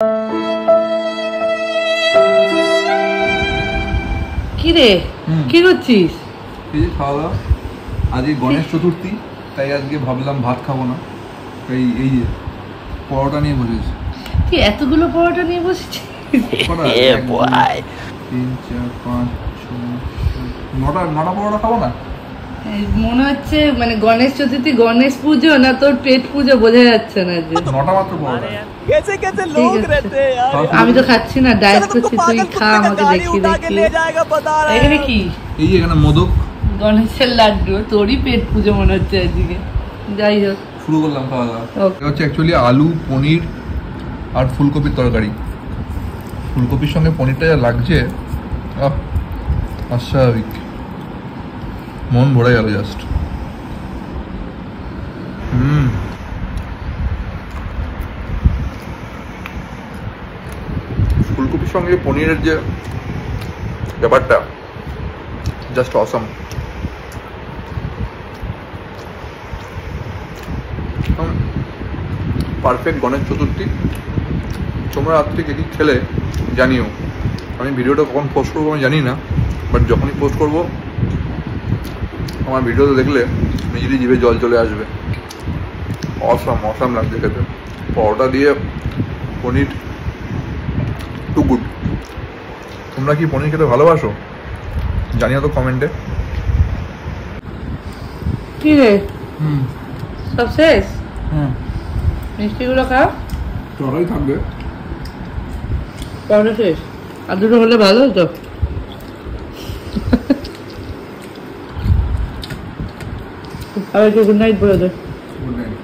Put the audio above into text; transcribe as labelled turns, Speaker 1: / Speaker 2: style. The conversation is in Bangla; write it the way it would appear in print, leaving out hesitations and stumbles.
Speaker 1: কি রে কি করছিস?
Speaker 2: এই যে খাওয়া দাওয়া, আজকে গণেশ চতুর্থী, তাই আজকে ভাবলাম ভাত খাবো না, তাই এই যে পরোটা নিয়ে বসেছি।
Speaker 1: তুই এতগুলো পরোটা নিয়ে বসেছিস?
Speaker 2: 3, 4, 5, 6, 9টা পরোটা খাবো না।
Speaker 1: মনে হচ্ছে মানে গণেশ চতুর্থী গণেশ পুজো না তোর পেট পুজো, বোঝা যাচ্ছে না যে
Speaker 2: 9টা মাত্র পরোটা।
Speaker 1: আমি তো খাচ্ছি না, ডায়েট করছি, তুই খা, আমাকে দেখিয়ে দেখি। এখানে কি?
Speaker 2: এই যে এখানে মোদক,
Speaker 1: গণেশের লাড্ডু। তোরই পেট পুজো মনে হচ্ছে আজকে। যাই হোক,
Speaker 2: শুরু করলাম খাওয়া দাওয়া। এটা হচ্ছে অ্যাকচুয়ালি আলু, পনির আর ফুলকপির তরকারি। ফুলকপির সঙ্গে পনিরটা যা লাগছে, অস্বাভাবিক, মন ভরে গেল জাস্ট। ফুলকপির সঙ্গে পনিরের যে ব্যাপারটা, just awesome. Perfect Ganesh Chaturthi. তোমরা রাত্রি কে কি খেলে জানিও। আমি ভিডিওটা কখন পোস্ট করবো আমি জানি না, বাট যখনই পোস্ট করবো আমার ভিডিওতে দেখলে নিজেরই জিভে জল চলে আসবে। অসাম লাগছে খেতে। পরোটা দিয়ে পনির, টু গুড। তোমরা কি পনির খেতে ভালোবাসো জানিও তো কমেন্টে।
Speaker 1: কি রে সব শেষ? মিষ্টিগুলো খা,
Speaker 2: তরকারি থাকবে।
Speaker 1: পরোটা শেষ, আর দুটো হলে ভালো হতো। আবার গুড নাইট বলে দে।
Speaker 2: Good night.